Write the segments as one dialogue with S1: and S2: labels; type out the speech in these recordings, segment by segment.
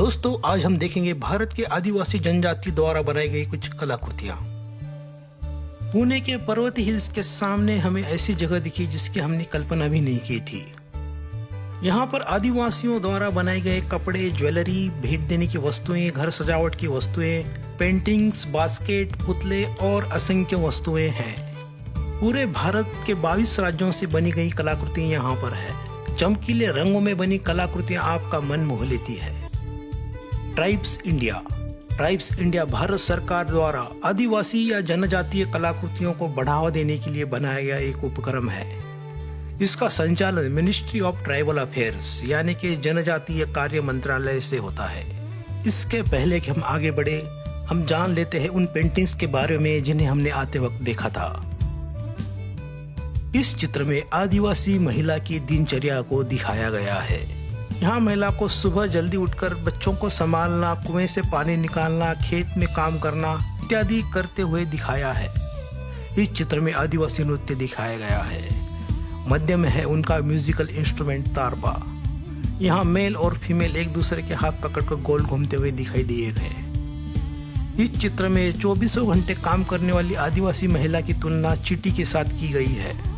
S1: दोस्तों, आज हम देखेंगे भारत के आदिवासी जनजाति द्वारा बनाई गई कुछ कलाकृतियां। पुणे के पर्वतीय हिल्स के सामने हमें ऐसी जगह दिखी जिसकी हमने कल्पना भी नहीं की थी। यहाँ पर आदिवासियों द्वारा बनाए गए कपड़े, ज्वेलरी, भेंट देने की वस्तुएं, घर सजावट की वस्तुएं, पेंटिंग्स, बास्केट, पुतले और असंख्य वस्तुएं हैं। पूरे भारत के 22 राज्यों से बनी गई कलाकृतियां यहाँ पर है। चमकीले रंगों में बनी कलाकृतियां आपका मन मोह लेती है। ट्राइब्स इंडिया भारत सरकार द्वारा आदिवासी या जनजातीय कलाकृतियों को बढ़ावा देने के लिए बनाया गया एक उपक्रम है। इसका संचालन मिनिस्ट्री ऑफ ट्राइबल अफेयर्स यानी कि जनजातीय कार्य मंत्रालय से होता है। इसके पहले कि हम आगे बढ़े, हम जान लेते हैं उन पेंटिंग्स के बारे में जिन्हें हमने आते वक्त देखा था। इस चित्र में आदिवासी महिला की दिनचर्या को दिखाया गया है। यहाँ महिला को सुबह जल्दी उठकर बच्चों को संभालना, कुएं से पानी निकालना, खेत में काम करना इत्यादि करते हुए दिखाया है। इस चित्र में आदिवासी नृत्य दिखाया गया है। मध्य में है उनका म्यूजिकल इंस्ट्रूमेंट तारपा। यहाँ मेल और फीमेल एक दूसरे के हाथ पकड़कर गोल घूमते हुए दिखाई दिए गए। इस चित्र में 24 घंटे काम करने वाली आदिवासी महिला की तुलना चींटी के साथ की गई है।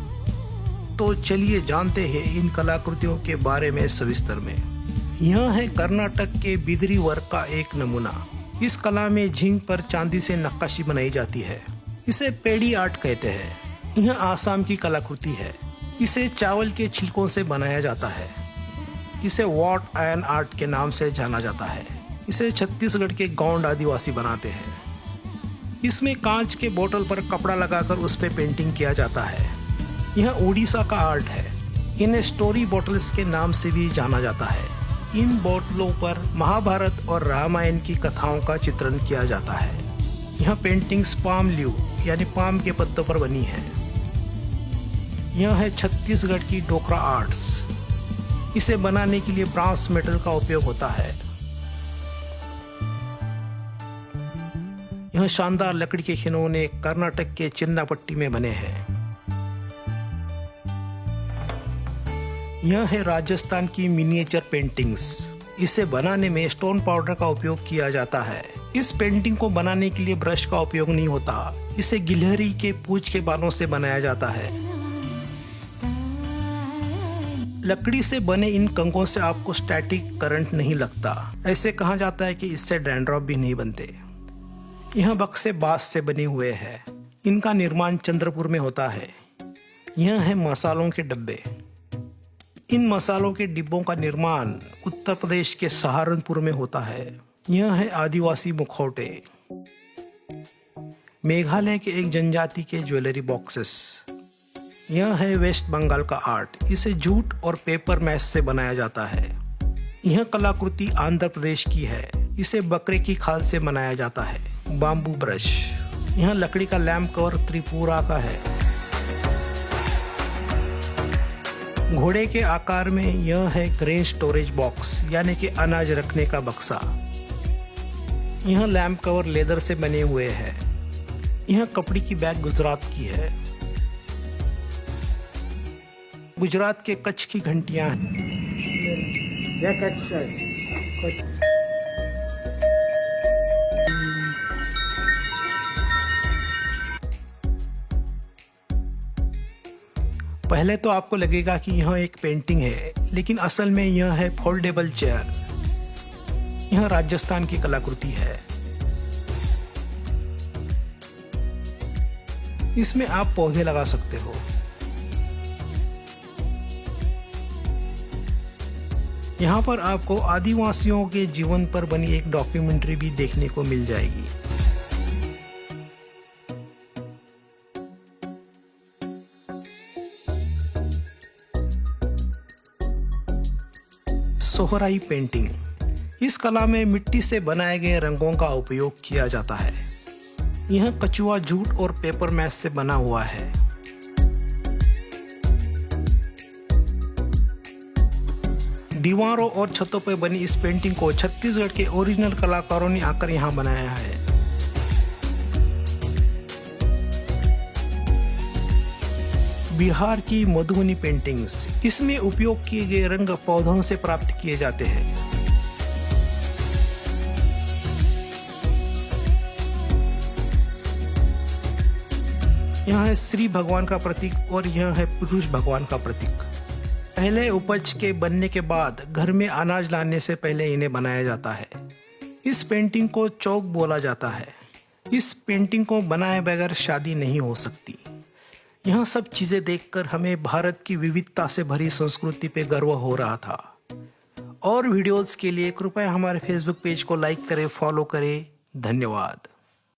S1: तो चलिए जानते हैं इन कलाकृतियों के बारे में सविस्तर में। यह है कर्नाटक के बिदरी वर्क का एक नमूना। इस कला में झींग पर चांदी से नक्काशी बनाई जाती है। इसे पेड़ी आर्ट कहते हैं। यह आसाम की कलाकृति है। इसे चावल के छिलकों से बनाया जाता है। इसे वॉट आयरन आर्ट के नाम से जाना जाता है। इसे छत्तीसगढ़ के गोंड आदिवासी बनाते हैं। इसमें कांच के बोतल पर कपड़ा लगाकर उस पर पेंटिंग किया जाता है। यह उड़ीसा का आर्ट है। इन्हें स्टोरी बॉटल्स के नाम से भी जाना जाता है। इन बोतलों पर महाभारत और रामायण की कथाओं का चित्रण किया जाता है। यह पेंटिंग्स पाम लीव यानी पाम के पत्तों पर बनी है। यह है छत्तीसगढ़ की डोकरा आर्ट्स। इसे बनाने के लिए ब्रास मेटल का उपयोग होता है। यह शानदार लकड़ी के खिलौने कर्नाटक के चिन्नापट्टी में बने हैं। यह है राजस्थान की मिनिएचर पेंटिंग्स। इसे बनाने में स्टोन पाउडर का उपयोग किया जाता है। इस पेंटिंग को बनाने के लिए ब्रश का उपयोग नहीं होता। इसे गिलहरी के पूंछ के बालों से बनाया जाता है। लकड़ी से बने इन कंगों से आपको स्टैटिक करंट नहीं लगता। ऐसे कहा जाता है कि इससे डैंड्रॉफ भी नहीं बनते। यह बक्से बांस से बने हुए हैं। इनका निर्माण चंद्रपुर में होता है। यह है मसालों के डब्बे। इन मसालों के डिब्बों का निर्माण उत्तर प्रदेश के सहारनपुर में होता है। यह है आदिवासी मुखौटे। मेघालय के एक जनजाति के ज्वेलरी बॉक्सेस। यह है वेस्ट बंगाल का आर्ट। इसे जूट और पेपर मैश से बनाया जाता है। यह कलाकृति आंध्र प्रदेश की है। इसे बकरे की खाल से बनाया जाता है। Bamboo brush. यह लकड़ी का लैंप कवर त्रिपुरा का है। घोड़े के आकार में यह है ग्रेन स्टोरेज बॉक्स यानी कि अनाज रखने का बक्सा। यह लैंप कवर लेदर से बने हुए हैं। यह कपड़े की बैग गुजरात की है। गुजरात के कच्छ की घंटियां हैं। पहले तो आपको लगेगा कि यह एक पेंटिंग है, लेकिन असल में यह है फोल्डेबल चेयर। यह राजस्थान की कलाकृति है। इसमें आप पौधे लगा सकते हो। यहाँ पर आपको आदिवासियों के जीवन पर बनी एक डॉक्यूमेंट्री भी देखने को मिल जाएगी। सोहराई पेंटिंग। इस कला में मिट्टी से बनाए गए रंगों का उपयोग किया जाता है। यह कछुआ जूट और पेपर मैश से बना हुआ है। दीवारों और छतों पर बनी इस पेंटिंग को छत्तीसगढ़ के ओरिजिनल कलाकारों ने आकर यहाँ बनाया है। बिहार की मधुबनी पेंटिंग्स। इसमें उपयोग किए गए रंग पौधों से प्राप्त किए जाते हैं। यह है श्री भगवान का प्रतीक और यह है पुरुष भगवान का प्रतीक। पहले उपज के बनने के बाद घर में अनाज लाने से पहले इन्हें बनाया जाता है। इस पेंटिंग को चौक बोला जाता है। इस पेंटिंग को बनाए बगैर शादी नहीं हो सकती। यह सब चीज़ें देखकर हमें भारत की विविधता से भरी संस्कृति पे गर्व हो रहा था। और वीडियोस के लिए कृपया हमारे फेसबुक पेज को लाइक करें, फॉलो करें। धन्यवाद।